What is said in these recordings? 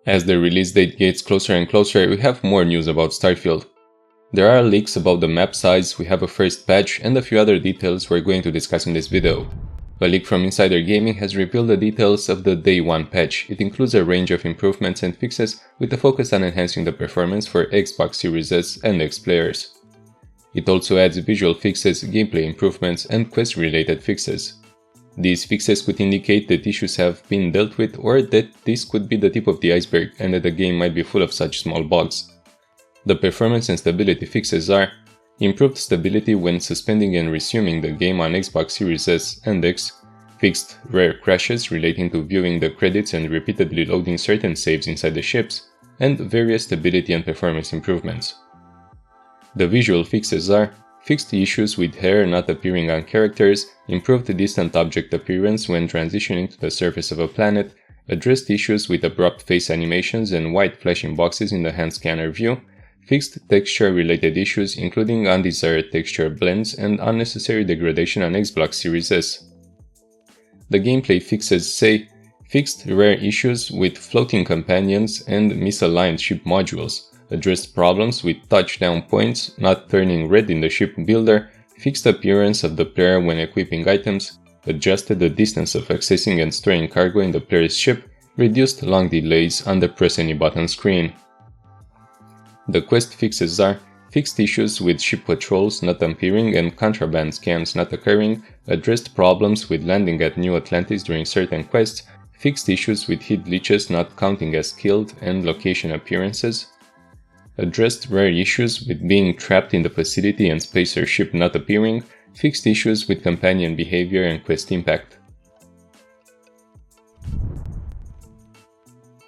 As the release date gets closer and closer, we have more news about Starfield. There are leaks about the map size, we have a first patch, and a few other details we're going to discuss in this video. A leak from Insider Gaming has revealed the details of the Day 1 patch. It includes a range of improvements and fixes with a focus on enhancing the performance for Xbox Series S and X players. It also adds visual fixes, gameplay improvements, and quest-related fixes. These fixes could indicate that issues have been dealt with or that this could be the tip of the iceberg and that the game might be full of such small bugs. The performance and stability fixes are improved stability when suspending and resuming the game on Xbox Series S and X, fixed rare crashes relating to viewing the credits and repeatedly loading certain saves inside the ships, and various stability and performance improvements. The visual fixes are fixed issues with hair not appearing on characters, improved distant object appearance when transitioning to the surface of a planet, addressed issues with abrupt face animations and white flashing boxes in the hand scanner view, fixed texture-related issues including undesired texture blends and unnecessary degradation on Xbox Series S. The gameplay fixes say fixed rare issues with floating companions and misaligned ship modules, addressed problems with touchdown points not turning red in the ship builder, fixed appearance of the player when equipping items, adjusted the distance of accessing and storing cargo in the player's ship, reduced long delays on the press any button screen. The quest fixes are fixed issues with ship patrols not appearing and contraband scans not occurring, addressed problems with landing at New Atlantis during certain quests, fixed issues with hit glitches not counting as killed and location appearances, addressed rare issues with being trapped in the facility and spacer ship not appearing, fixed issues with companion behavior and quest impact.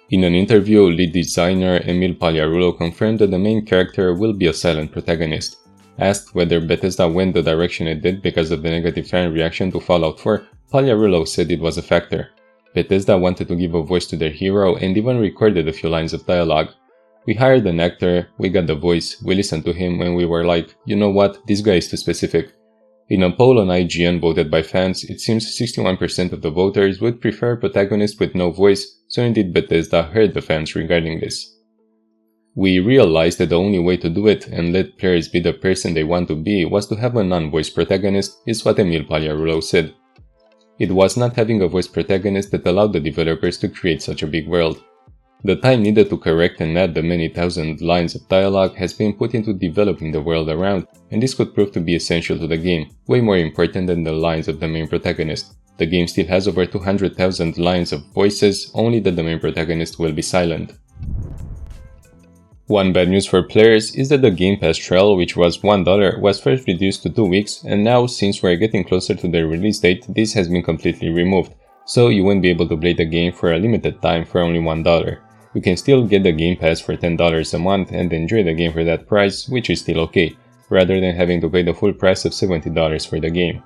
In an interview, lead designer Emil Pagliarulo confirmed that the main character will be a silent protagonist. Asked whether Bethesda went the direction it did because of the negative fan reaction to Fallout 4, Pagliarulo said it was a factor. Bethesda wanted to give a voice to their hero and even recorded a few lines of dialogue. We hired an actor, we got the voice, we listened to him and we were like, you know what, this guy is too specific. In a poll on IGN voted by fans, it seems 61% of the voters would prefer a protagonist with no voice, so indeed Bethesda heard the fans regarding this. We realized that the only way to do it and let players be the person they want to be was to have a non-voice protagonist, is what Emil Pagliarulo said. It was not having a voice protagonist that allowed the developers to create such a big world. The time needed to correct and add the many thousand lines of dialogue has been put into developing the world around, and this could prove to be essential to the game, way more important than the lines of the main protagonist. The game still has over 200,000 lines of voices, only that the main protagonist will be silent. One bad news for players is that the Game Pass trial, which was $1, was first reduced to 2 weeks, and now, since we're getting closer to the release date, this has been completely removed, so you won't be able to play the game for a limited time for only $1. You can still get the Game Pass for $10 a month and enjoy the game for that price, which is still okay, rather than having to pay the full price of $70 for the game.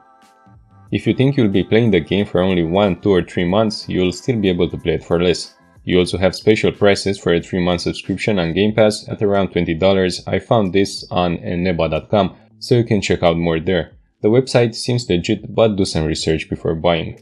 If you think you'll be playing the game for only 1, 2 or 3 months, you'll still be able to play it for less. You also have special prices for a 3-month subscription on Game Pass at around $20. I found this on eneba.com, so you can check out more there. The website seems legit, but do some research before buying.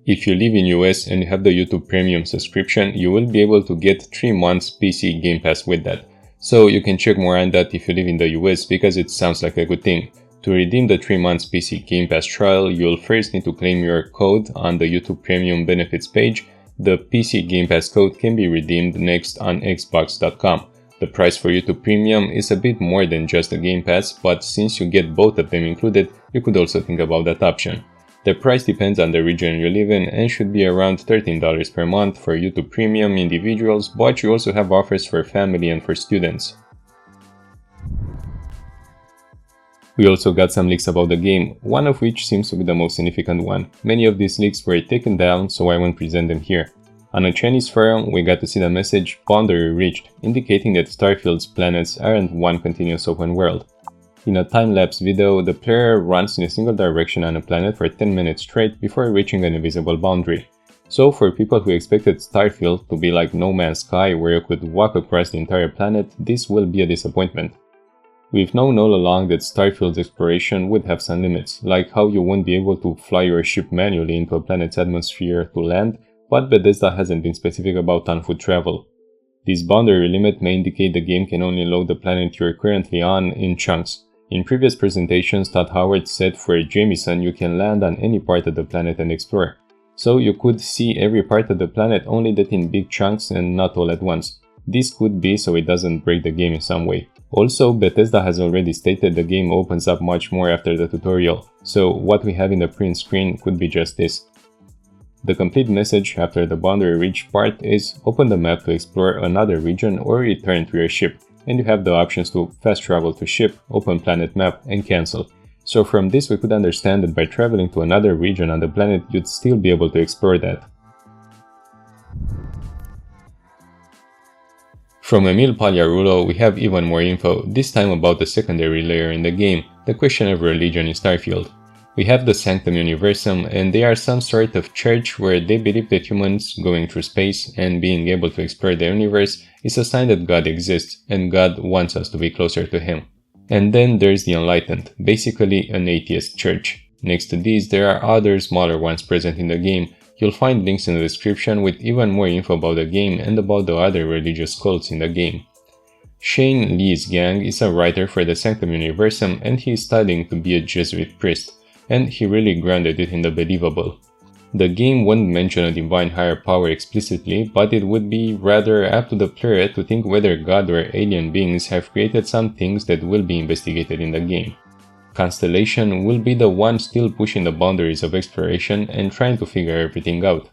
If you live in US and you have the YouTube Premium subscription, you will be able to get 3 months PC Game Pass with that. So you can check more on that if you live in the US because it sounds like a good thing. To redeem the 3 months PC Game Pass trial, you'll first need to claim your code on the YouTube Premium benefits page. The PC Game Pass code can be redeemed next on Xbox.com. The price for YouTube Premium is a bit more than just the Game Pass, but since you get both of them included, you could also think about that option. The price depends on the region you live in and should be around $13 per month for YouTube Premium individuals, but you also have offers for family and for students. We also got some leaks about the game, one of which seems to be the most significant one. Many of these leaks were taken down, so I won't present them here. On a Chinese forum, we got to see the message "boundary reached," indicating that Starfield's planets aren't one continuous open world. In a time-lapse video, the player runs in a single direction on a planet for 10 minutes straight before reaching an invisible boundary. So for people who expected Starfield to be like No Man's Sky where you could walk across the entire planet, this will be a disappointment. We've known all along that Starfield's exploration would have some limits, like how you won't be able to fly your ship manually into a planet's atmosphere to land, but Bethesda hasn't been specific about on-foot travel. This boundary limit may indicate the game can only load the planet you are currently on in chunks. In previous presentations, Todd Howard said for Jameson you can land on any part of the planet and explore. So you could see every part of the planet, only that in big chunks and not all at once. This could be so it doesn't break the game in some way. Also, Bethesda has already stated the game opens up much more after the tutorial, so what we have in the print screen could be just this. The complete message after the boundary reach part is open the map to explore another region or return to your ship, and you have the options to fast travel to ship, open planet map, and cancel. So from this we could understand that by traveling to another region on the planet you'd still be able to explore that. From Emil Pagliarulo we have even more info, this time about the secondary layer in the game, the question of religion in Starfield. We have the Sanctum Universum, and they are some sort of church where they believe that humans going through space and being able to explore the universe is a sign that God exists, and God wants us to be closer to Him. And then there's the Enlightened, basically an atheist church. Next to these there are other smaller ones present in the game. You'll find links in the description with even more info about the game and about the other religious cults in the game. Shane Lee's gang is a writer for the Sanctum Universum and he is studying to be a Jesuit priest, and he really grounded it in the believable. The game wouldn't mention a divine higher power explicitly, but it would be rather up to the player to think whether God or alien beings have created some things that will be investigated in the game. Constellation will be the one still pushing the boundaries of exploration and trying to figure everything out.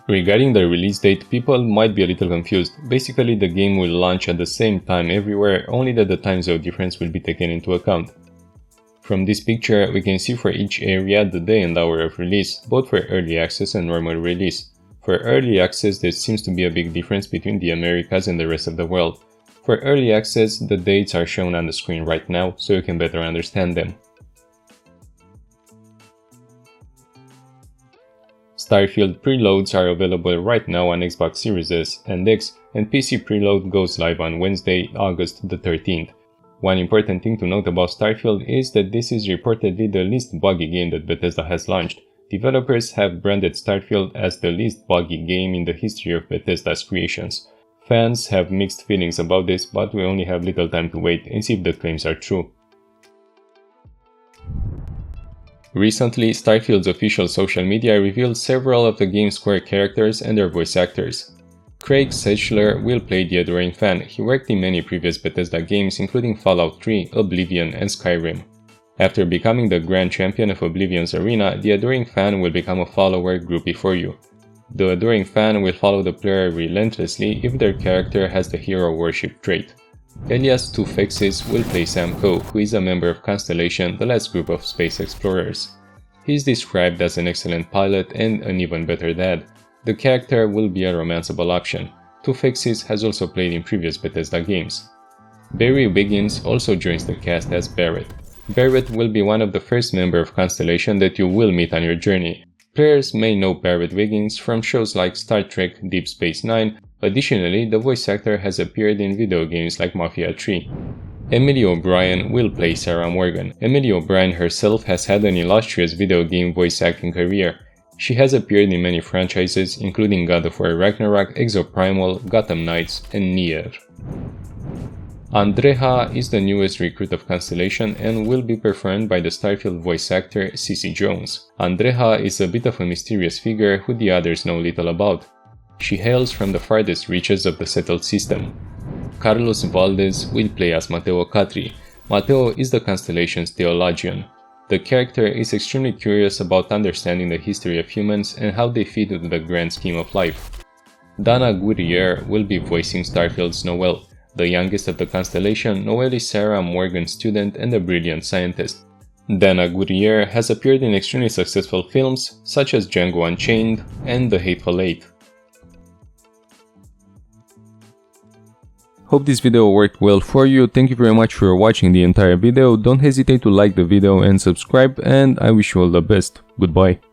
Regarding the release date, people might be a little confused. Basically, the game will launch at the same time everywhere, only that the time zone difference will be taken into account. From this picture, we can see for each area the day and hour of release, both for early access and normal release. For early access, there seems to be a big difference between the Americas and the rest of the world. For early access, the dates are shown on the screen right now, so you can better understand them. Starfield preloads are available right now on Xbox Series S and X, and PC preload goes live on Wednesday, August the 13th. One important thing to note about Starfield is that this is reportedly the least buggy game that Bethesda has launched. Developers have branded Starfield as the least buggy game in the history of Bethesda's creations. Fans have mixed feelings about this, but we only have little time to wait and see if the claims are true. Recently, Starfield's official social media revealed several of the game's core characters and their voice actors. Craig Sechler will play the Adoring Fan. He worked in many previous Bethesda games including Fallout 3, Oblivion, and Skyrim. After becoming the Grand Champion of Oblivion's arena, the Adoring Fan will become a follower groupie for you. The Adoring Fan will follow the player relentlessly if their character has the hero worship trait. Elias Tufexis will play Sam Coe, who is a member of Constellation, the last group of space explorers. He is described as an excellent pilot and an even better dad. The character will be a romanceable option. Tufexis has also played in previous Bethesda games. Barry Wiggins also joins the cast as Barrett. Barrett will be one of the first members of Constellation that you will meet on your journey. Players may know Barrett Wiggins from shows like Star Trek Deep Space Nine. Additionally, the voice actor has appeared in video games like Mafia 3. Emily O'Brien will play Sarah Morgan. Emily O'Brien herself has had an illustrious video game voice acting career. She has appeared in many franchises including God of War Ragnarok, Exoprimal, Gotham Knights, and Nier. Andreja is the newest recruit of Constellation and will be performed by the Starfield voice actor Cece Jones. Andreja is a bit of a mysterious figure who the others know little about. She hails from the farthest reaches of the settled system. Carlos Valdez will play as Mateo Catri. Mateo is the Constellation's theologian. The character is extremely curious about understanding the history of humans and how they fit into the grand scheme of life. Dana Gurrier will be voicing Starfield's Noelle. The youngest of the Constellation, Noelle is Sarah Morgan's student and a brilliant scientist. Dana Gurrier has appeared in extremely successful films such as Django Unchained and The Hateful Eight. Hope this video worked well for you. Thank you very much for watching the entire video. Don't hesitate to like the video and subscribe, and I wish you all the best. Goodbye.